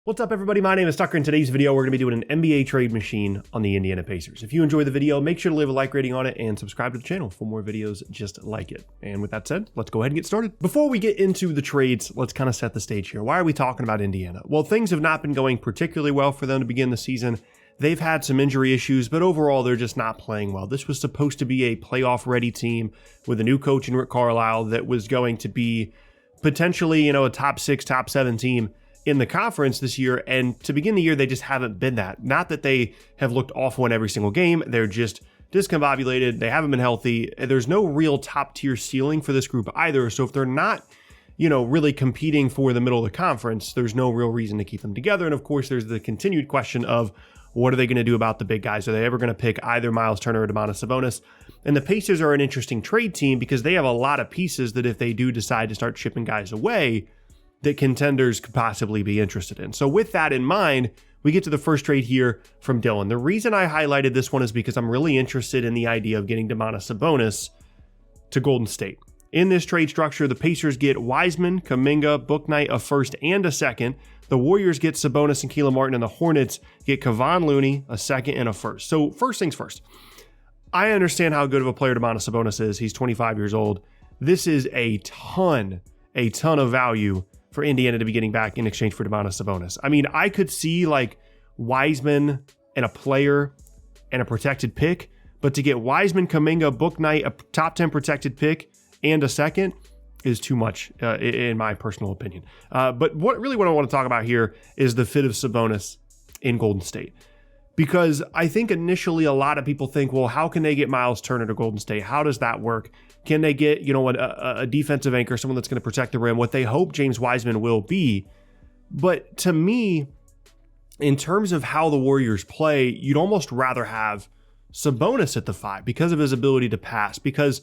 What's up, everybody? My name is Tucker. In today's video, we're going to be doing an NBA trade machine on the Indiana Pacers. If you enjoy the video, make sure to leave a like rating on it and subscribe to the channel for more videos just like it. And with that said, let's go ahead and get started. Before we get into the trades, let's kind of set the stage here. Why are we talking about Indiana? Well, things have not been going particularly well for them to begin the season. They've had some injury issues, but overall, they're just not playing well. This was supposed to be a playoff-ready team with a new coach in Rick Carlisle that was going to be potentially, a top 6, top 7 team in the conference this year, and to begin the year, they just haven't been that. Not that they have looked awful in every single game, they're just discombobulated, they haven't been healthy, there's no real top-tier ceiling for this group either, so if they're not, really competing for the middle of the conference, there's no real reason to keep them together, and of course, there's the continued question of what are they going to do about the big guys? Are they ever going to pick either Miles Turner or Domantas Sabonis? And the Pacers are an interesting trade team because they have a lot of pieces that if they do decide to start shipping guys away, that contenders could possibly be interested in. So with that in mind, we get to the first trade here from Dylan. The reason I highlighted this one is because I'm really interested in the idea of getting Domantas Sabonis to Golden State. In this trade structure, the Pacers get Wiseman, Kuminga, Bouknight, a first and a second. The Warriors get Sabonis and Keelan Martin, and the Hornets get Kevon Looney, a second and a first. So first things first, I understand how good of a player Domantas Sabonis is. He's 25 years old. This is a ton of value for Indiana to be getting back in exchange for Domantas Sabonis. I mean, I could see like Wiseman and a player and a protected pick, but to get Wiseman, Kuminga, Bouknight, a top 10 protected pick, and a second is too much, in my personal opinion. But what I want to talk about here is the fit of Sabonis in Golden State. Because I think initially a lot of people think, well, how can they get Miles Turner to Golden State? How does that work? Can they get, a defensive anchor, someone that's going to protect the rim, what they hope James Wiseman will be? But to me, in terms of how the Warriors play, you'd almost rather have Sabonis at the 5 because of his ability to pass, because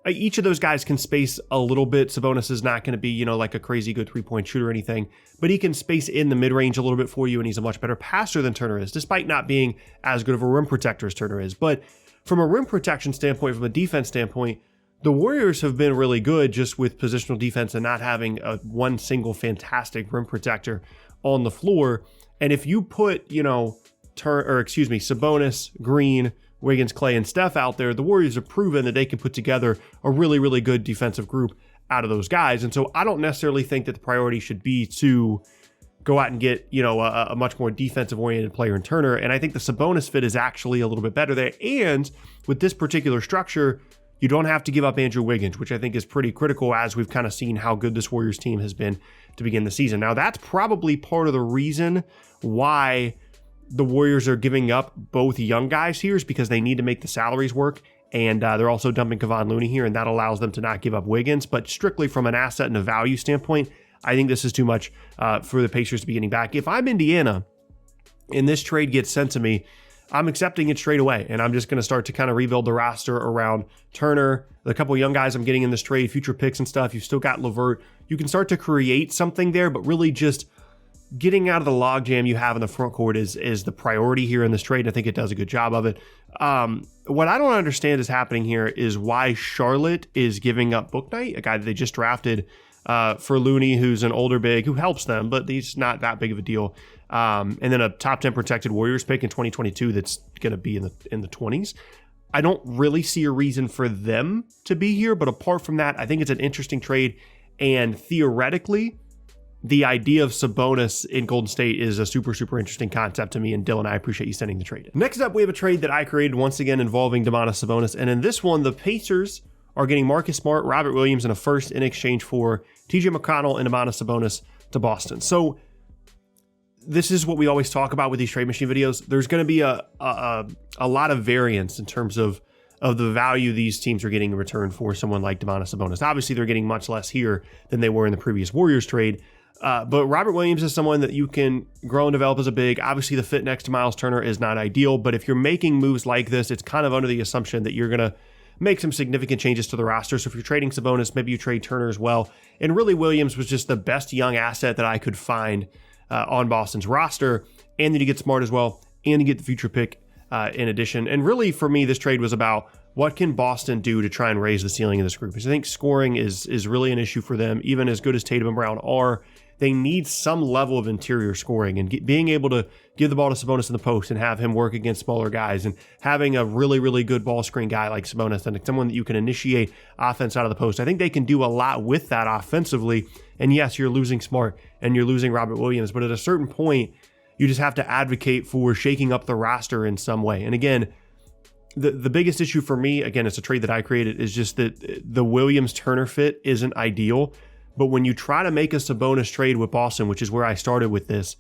each of those guys can space a little bit. Sabonis is not going to be, like a crazy good three-point shooter or anything, but he can space in the mid-range a little bit for you, and he's a much better passer than Turner is, despite not being as good of a rim protector as Turner is. But from a rim protection standpoint, from a defense standpoint, the Warriors have been really good just with positional defense and not having one single fantastic rim protector on the floor. And if you put, Sabonis, Green, Wiggins, Clay, and Steph out there, the Warriors have proven that they can put together a really, really good defensive group out of those guys. And so I don't necessarily think that the priority should be to go out and get, a much more defensive-oriented player in Turner. And I think the Sabonis fit is actually a little bit better there. And with this particular structure, you don't have to give up Andrew Wiggins, which I think is pretty critical as we've kind of seen how good this Warriors team has been to begin the season. Now, that's probably part of the reason why the Warriors are giving up both young guys here is because they need to make the salaries work, and they're also dumping Kevon Looney here, and that allows them to not give up Wiggins. But strictly from an asset and a value standpoint, I think this is too much for the Pacers to be getting back. If I'm Indiana and this trade gets sent to me, I'm accepting it straight away, and I'm just going to start to kind of rebuild the roster around Turner, the couple of young guys I'm getting in this trade, future picks and stuff. You've still got LeVert. You can start to create something there, but really just getting out of the logjam you have in the front court is the priority here in this trade. I think it does a good job of it. What I don't understand is happening here is why Charlotte is giving up Bouknight, a guy that they just drafted for Looney, who's an older big, who helps them, but he's not that big of a deal. And then a top 10 protected Warriors pick in 2022 that's going to be in the 20s. I don't really see a reason for them to be here, but apart from that, I think it's an interesting trade, and theoretically, the idea of Sabonis in Golden State is a super, super interesting concept to me, and Dylan, I appreciate you sending the trade. Next up, we have a trade that I created once again involving Domantas Sabonis, and in this one, the Pacers are getting Marcus Smart, Robert Williams, and a first in exchange for TJ McConnell and Domantas Sabonis to Boston. So this is what we always talk about with these trade machine videos. There's going to be a lot of variance in terms of the value these teams are getting in return for someone like Domantas Sabonis. Obviously, they're getting much less here than they were in the previous Warriors trade. But Robert Williams is someone that you can grow and develop as a big. Obviously, the fit next to Miles Turner is not ideal, but if you're making moves like this, it's kind of under the assumption that you're going to make some significant changes to the roster. So if you're trading Sabonis, maybe you trade Turner as well. And really, Williams was just the best young asset that I could find on Boston's roster. And then you get Smart as well, and you get the future pick in addition. And really, for me, this trade was about what can Boston do to try and raise the ceiling of this group? Because I think scoring is really an issue for them. Even as good as Tatum and Brown are, they need some level of interior scoring, and being able to give the ball to Sabonis in the post and have him work against smaller guys, and having a really, really good ball screen guy like Sabonis and someone that you can initiate offense out of the post. I think they can do a lot with that offensively. And yes, you're losing Smart and you're losing Robert Williams, but at a certain point, you just have to advocate for shaking up the roster in some way. And again, the biggest issue for me, again, it's a trade that I created, is just that the Williams-Turner fit isn't ideal. But when you try to make a Sabonis trade with Boston, which is where I started with this,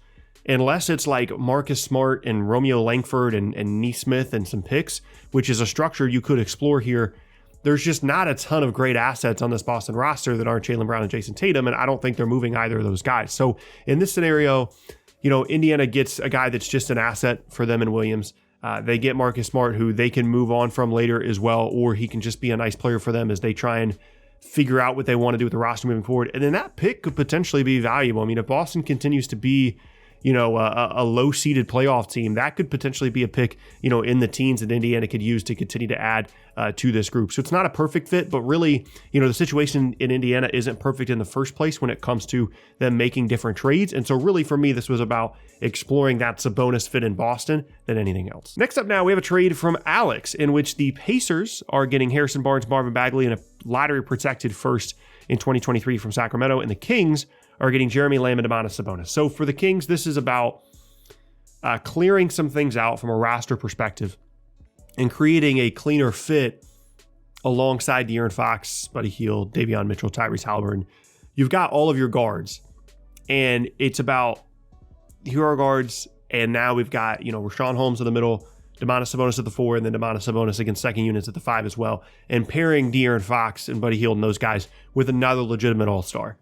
unless it's like Marcus Smart and Romeo Langford and Nesmith and some picks, which is a structure you could explore here, there's just not a ton of great assets on this Boston roster that aren't Jaylen Brown and Jason Tatum, and I don't think they're moving either of those guys. So in this scenario, Indiana gets a guy that's just an asset for them in Williams. They get Marcus Smart, who they can move on from later as well, or he can just be a nice player for them as they try and figure out what they want to do with the roster moving forward. And then that pick could potentially be valuable. I mean, if Boston continues to be, a low-seeded playoff team, that could potentially be a pick, in the teens that Indiana could use to continue to add to this group. So it's not a perfect fit, but really, the situation in Indiana isn't perfect in the first place when it comes to them making different trades. And so really for me, this was about exploring that Sabonis fit in Boston than anything else. Next up now, we have a trade from Alex in which the Pacers are getting Harrison Barnes, Marvin Bagley, and a lottery protected first in 2023 from Sacramento, and the Kings are getting Jeremy Lamb and Domantas Sabonis. So for the Kings, this is about clearing some things out from a roster perspective and creating a cleaner fit alongside De'Aaron Fox, Buddy Hield, Davion Mitchell, Tyrese Halliburton. You've got all of your guards, and it's about here are guards, and now we've got, Rashawn Holmes in the middle, Domantas Sabonis at the 4, and then Domantas Sabonis against second units at the 5 as well, and pairing De'Aaron Fox and Buddy Hield and those guys with another legitimate all-star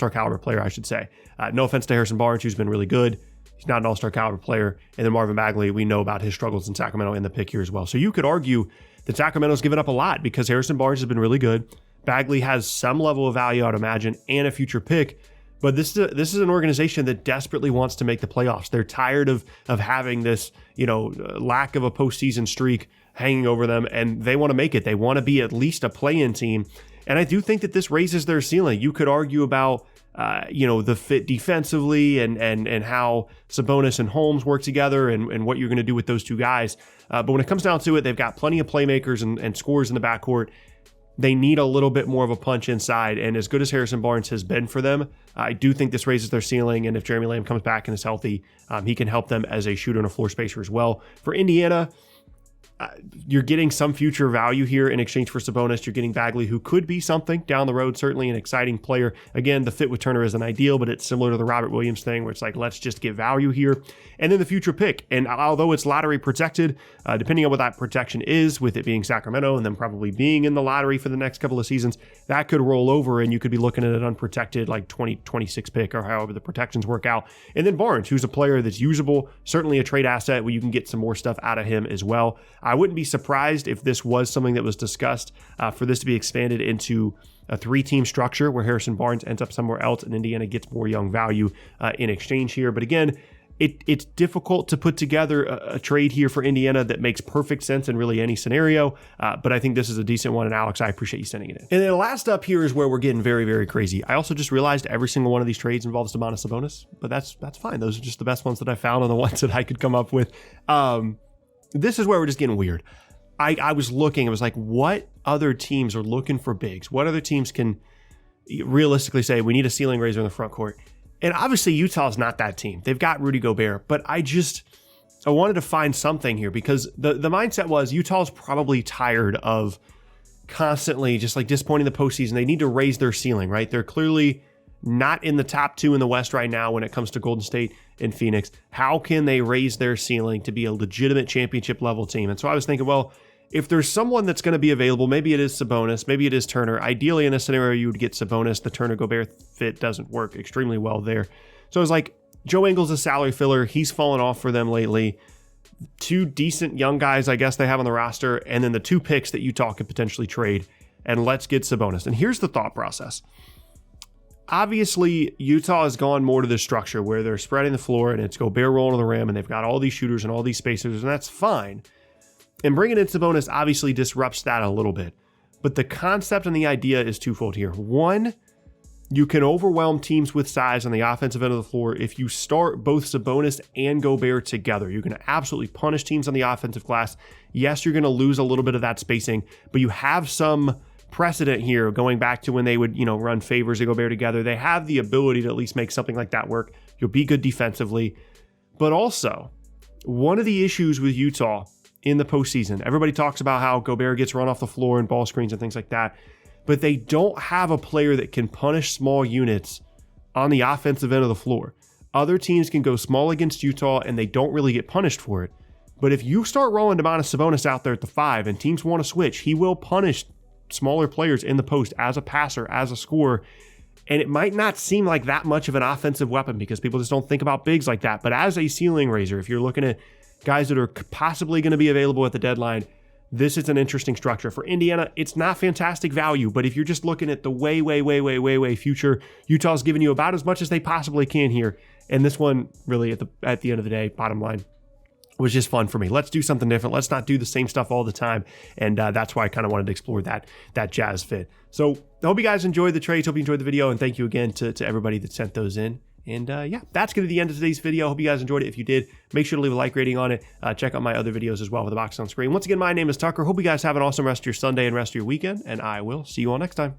caliber player, I should say. No offense to Harrison Barnes, who's been really good. He's not an all-star caliber player. And then Marvin Bagley, we know about his struggles in Sacramento in the pick here as well. So you could argue that Sacramento's given up a lot because Harrison Barnes has been really good. Bagley has some level of value, I'd imagine, and a future pick. But this is an organization that desperately wants to make the playoffs. They're tired of having this, lack of a postseason streak hanging over them, and they want to make it. They want to be at least a play-in team. And I do think that this raises their ceiling. You could argue about, the fit defensively and how Sabonis and Holmes work together and what you're going to do with those two guys. But when it comes down to it, they've got plenty of playmakers and scorers in the backcourt. They need a little bit more of a punch inside, and as good as Harrison Barnes has been for them, I do think this raises their ceiling, and if Jeremy Lamb comes back and is healthy, he can help them as a shooter and a floor spacer as well. For Indiana, you're getting some future value here in exchange for Sabonis. You're getting Bagley, who could be something down the road, certainly an exciting player. Again, the fit with Turner isn't ideal, but it's similar to the Robert Williams thing where it's like, let's just get value here. And then the future pick. And although it's lottery protected, depending on what that protection is, with it being Sacramento and then probably being in the lottery for the next couple of seasons, that could roll over and you could be looking at an unprotected like 2026 pick or however the protections work out. And then Barnes, who's a player that's usable, certainly a trade asset where you can get some more stuff out of him as well. I wouldn't be surprised if this was something that was discussed for this to be expanded into a 3-team structure where Harrison Barnes ends up somewhere else and Indiana gets more young value in exchange here. But again, it's difficult to put together a trade here for Indiana that makes perfect sense in really any scenario. But I think this is a decent one. And Alex, I appreciate you sending it in. And then last up here is where we're getting very, very crazy. I also just realized every single one of these trades involves Domantas Sabonis, but that's fine. Those are just the best ones that I found and the ones that I could come up with. This is where we're just getting weird. I was looking, I was like, what other teams are looking for bigs? What other teams can realistically say, we need a ceiling raiser in the front court? And obviously Utah's not that team. They've got Rudy Gobert, but I wanted to find something here because the mindset was Utah's probably tired of constantly just like disappointing the postseason. They need to raise their ceiling, right? They're clearly not in the top 2 in the West right now when it comes to Golden State and Phoenix. How can they raise their ceiling to be a legitimate championship level team? And so I was thinking, well, if there's someone that's going to be available, maybe it is Sabonis, maybe it is Turner. Ideally, in this scenario, you would get Sabonis. The Turner-Gobert fit doesn't work extremely well there. So I was like, Joe Ingles is salary filler. He's fallen off for them lately. 2 decent young guys, I guess, they have on the roster, and then the 2 picks that Utah could potentially trade, and let's get Sabonis. And here's the thought process. Obviously, Utah has gone more to this structure where they're spreading the floor, and it's Gobert rolling to the rim, and they've got all these shooters and all these spacers, and that's fine. And bringing in Sabonis obviously disrupts that a little bit. But the concept and the idea is twofold here. One, you can overwhelm teams with size on the offensive end of the floor if you start both Sabonis and Gobert together. You're going to absolutely punish teams on the offensive glass. Yes, you're going to lose a little bit of that spacing, but you have some precedent here going back to when they would, run favors and Gobert together. They have the ability to at least make something like that work. You'll be good defensively. But also, one of the issues with Utah in the postseason, everybody talks about how Gobert gets run off the floor and ball screens and things like that, but they don't have a player that can punish small units on the offensive end of the floor. Other teams can go small against Utah and they don't really get punished for it. But if you start rolling Domantas Sabonis out there at the 5 and teams want to switch, he will punish smaller players in the post as a passer, as a scorer. And it might not seem like that much of an offensive weapon because people just don't think about bigs like that. But as a ceiling raiser, if you're looking at guys that are possibly going to be available at the deadline, this is an interesting structure. For Indiana, it's not fantastic value, but if you're just looking at the way future, Utah's giving you about as much as they possibly can here. And this one, really, at the end of the day, bottom line, was just fun for me. Let's do something different. Let's not do the same stuff all the time. And that's why I kind of wanted to explore that Jazz fit. So I hope you guys enjoyed the trades. Hope you enjoyed the video. And thank you again to everybody that sent those in. And yeah, that's going to be the end of today's video. Hope you guys enjoyed it. If you did, make sure to leave a like rating on it. Check out my other videos as well with the box on screen. Once again, my name is Tucker. Hope you guys have an awesome rest of your Sunday and rest of your weekend. And I will see you all next time.